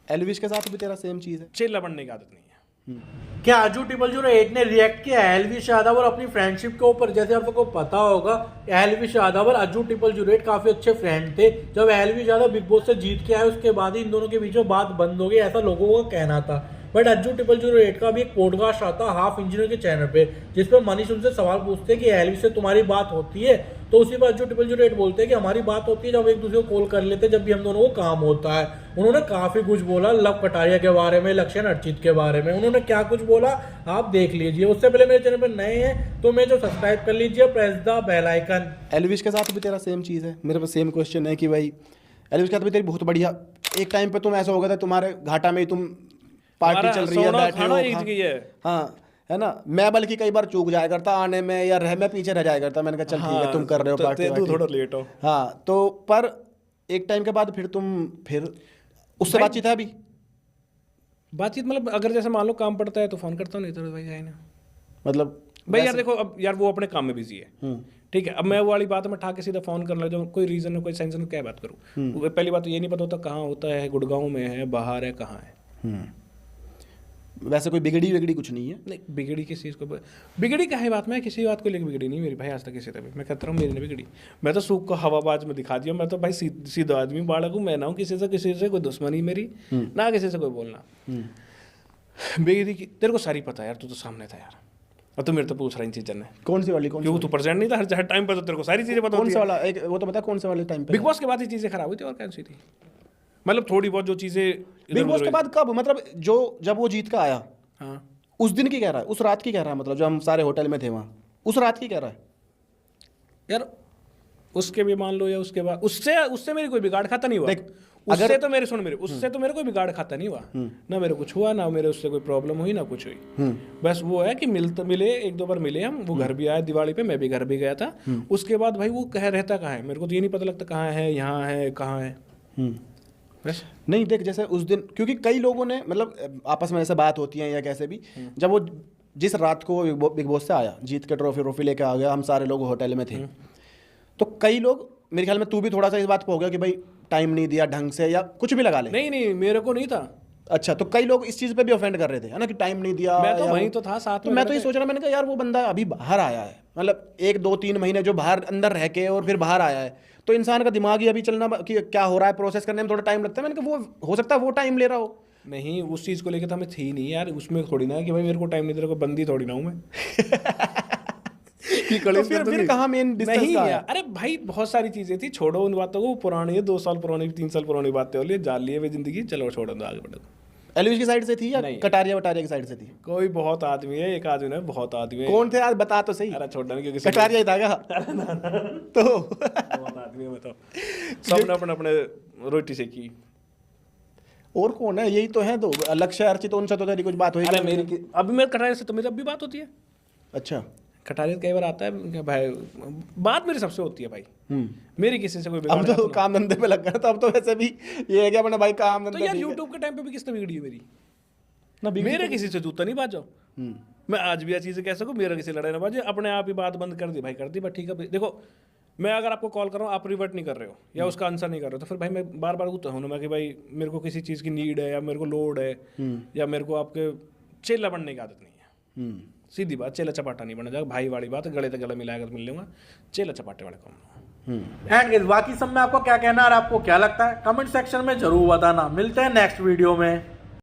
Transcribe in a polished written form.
एलविश के साथ भी तेरा सेम चीज है। चिल्ला बनने की आदत नहीं है। क्या अज्जू 008 ने रिएक्ट किया एलविश यादव और अपनी फ्रेंडशिप के ऊपर? जैसे आप सबको पता होगा, एलविश यादव और अज्जू 008 काफी अच्छे फ्रेंड थे। जब एलविश यादव बिग बॉस से जीत के आए उसके बाद ही इन दोनों के बीच में बात बंद हो गई, ऐसा लोगों का कहना था। बट अज्जू 008 का भी एक पॉडकास्ट आता हाफ इंजीनियर के चैनल पे, जिसपे मनीष उनसे सवाल पूछते हैं कि एलविश से तुम्हारी बात होती है, तो उसी पर अज्जू 008 बोलते हैं कि हमारी बात होती है जब एक दूसरे को कॉल कर लेते हैं, जब भी हम दोनों को काम होता है। उन्होंने काफी कुछ बोला लव कटारिया के बारे में, लक्षण अर्चित के बारे में, उन्होंने क्या कुछ बोला आप देख लीजिए। उससे पहले मेरे चैनल पर नए हैं तो मैं जो सब्सक्राइब कर लीजिए, press the bell icon. Elvish के साथ भी तेरा सेम चीज है। मेरे पास सेम क्वेश्चन है कि भाई एलविश के साथ भी तेरी बहुत बढ़िया, एक टाइम पे तुम ऐसा हो गया था तुम्हारे घाटा में ही तुम पार्टी चल रही है, बैठे हो, हाँ है ना। मैं बल्कि कई बार चूक जाया करता आने में या मैं पीछे रह जाया करता। मैंने कहा चल ठीक है तुम कर रहे हो पार्टी, तू थोड़ा लेट हो। हाँ तो पर एक टाइम के बाद फिर उससे बातचीत है अभी? बातचीत मतलब अगर जैसे मान लो काम पड़ता है तो फोन करता हूँ, नहीं तो भाई जाए ना। मतलब भाई यार देखो, अब यार वो अपने काम में बिजी है, ठीक है। अब मैं वो वाली बात में ठाके सीधा फोन करने लग जाऊँ, कोई रीजन है कोई सेंस है, क्या बात करूँ। पहली बात तो ये नहीं पता होता कहाँ होता है, गुड़गांव में है, बाहर है, कहाँ है। वैसे कोई बिगड़ी कुछ नहीं है? नहीं बिगड़ी किस चीज़ को, बिगड़ी क्या है बात में, किसी बात को लेकर बिगड़ी नहीं मेरी भाई आज तक किसी तरह। मैं कहता हूँ मेरी नहीं बिगड़ी, मैं तो सूख को हवाबाज में दिखा दिया। मैं तो भाई सीधा आदमी बालक हूँ, मैं ना हूँ किसी से कोई दुश्मनी मेरी, ना किसी से कोई बोलना। बिगड़ी की तेरे को सारी पता है यार, तू तो सामने था यार, और तू मेरे तो पूछ रहा इन चीज़ों ने। कौन सी वाली? क्यों तू प्रेजेंट नहीं था हर टाइम पर, तो तेरे को सारी चीज़ें पता कौन सा वाला? एक वो तो बता कौन से वाले टाइम पे? बिग बॉस के बाद ही चीज़ें खराब हुई थी, और कौन सी थी? मतलब थोड़ी बहुत जो चीज़ें बिग बॉस के बाद कब, मतलब जब वो जीत का आया, हाँ उस दिन की कह रहा है, उस रात की कह रहा है, मतलब जो हम सारे होटल में थे वहाँ, उस रात की कह रहा है यार। उसके भी मान लो या उसके बाद, उससे मेरी कोई बिगाड़ खाता नहीं हुआ। उससे तो मेरे सुन मेरे उससे तो मेरे कोई बिगाड़ खाता नहीं हुआ, ना मेरे कुछ हुआ, ना मेरे उससे कोई प्रॉब्लम हुई, ना कुछ हुई। बस वो है कि मिले एक दो बार मिले हम, वो घर भी आया दिवाली पे, मैं भी घर भी गया था। उसके बाद भाई वो रहता कहाँ है मेरे को तो ये नहीं पता लगता, कहाँ है, यहाँ है, कहाँ है। बस नहीं देख, जैसे उस दिन क्योंकि कई लोगों ने मतलब आपस में ऐसे बात होती है या कैसे भी, जब वो जिस रात को बिग बॉस से आया, जीत के ट्रॉफी लेके आ गया, हम सारे लोग होटल में थे, तो कई लोग, मेरे ख्याल में तू भी थोड़ा सा इस बात पे हो गया कि भाई टाइम नहीं दिया ढंग से या कुछ भी लगा ले। नहीं मेरे को नहीं था। अच्छा, तो कई लोग इस चीज पे भी ऑफेंड कर रहे थे, है ना, कि टाइम नहीं दिया। मैं तो वहीं तो था साथ तो में। मैं तो ये सोच रहा, मैंने कहा यार वो बंदा अभी बाहर आया है, मतलब 1 2 3 महीने जो बाहर अंदर रह के और फिर बाहर आया है, तो इंसान का दिमाग ही अभी चलना कि क्या हो रहा है प्रोसेस करने में थोड़ा टाइम लगता है। मैंने कहा वो हो सकता है वो टाइम ले रहा हो। नहीं उस चीज़ को लेकर तो हमें थी नहीं यार, उसमें थोड़ी ना कि भाई मेरे को टाइम नहीं दे रहा, कोई बंदी थोड़ी ना हूँ मैं। तो फिर कहाँ मेन डिस्टेंस नहीं का यार, अरे भाई बहुत सारी चीजें थी, छोड़ो उन बातों को, पुरानी है 2 साल पुरानी 3 साल पुरानी बातें हो लिए, जान लिए वे जिंदगी, चलो छोड़ो आगे बढ़ो। एलविश की साइड से थी या नहीं। कटारिया वटारिया की साइड से थी? कोई बहुत आदमी है, एक आदमी है, बहुत आदमी है। कौन थे आज बता तो सही। अरे छोड़ना नहीं, क्योंकि कटारिया ही था क्या? तो बहुत आदमी है, मैं तो सबने अपने अपने रोटी से की। और कौन है? यही तो है दो, लक्ष्य अर्चित, उनसे तो तेरी कुछ बात हुई? अरे मेरी अभी मेरे कटारिया से तो मेरी अब भी बात होती है। अच्छा, कटारिया कई बार आता है भाई, बात मेरी सबसे होती है भाई, मेरी किसी से कोई अब बिगाड़ तो काम धंधे पे लग गया, तो अब तो वैसे भी ये है कि अपना भाई काम तो धंधे। यार यूट्यूब के टाइम पे भी किसने बिगड़ी है मेरी? ना मेरे किसी से जूता नहीं बाजो। मैं आज भी यह चीज़ें कह सकूँ, मेरा किसी लड़ाई ना बाजे, अपने आप ही बात बंद कर दी भाई, कर दी बट ठीक है। देखो मैं अगर आपको कॉल कर रहा हूँ, आप रिवर्ट नहीं कर रहे हो या उसका आंसर नहीं कर रहे हो, तो फिर भाई मैं बार बार उतर हूँ ना कि भाई मेरे को किसी चीज़ की नीड है, या मेरे को लोड है, या मेरे को आपके चेला बनने की आदत नहीं है। सीधी बात, चेला चपाटा नहीं बना जाएगा, भाई वाली बात, गले तक गला मिलाकर मिल लूंगा, चेला चपाटे वाले काम। एंड बाकी सब में आपको क्या कहना है और आपको क्या लगता है कमेंट सेक्शन में जरूर बताना। मिलते हैं नेक्स्ट वीडियो में।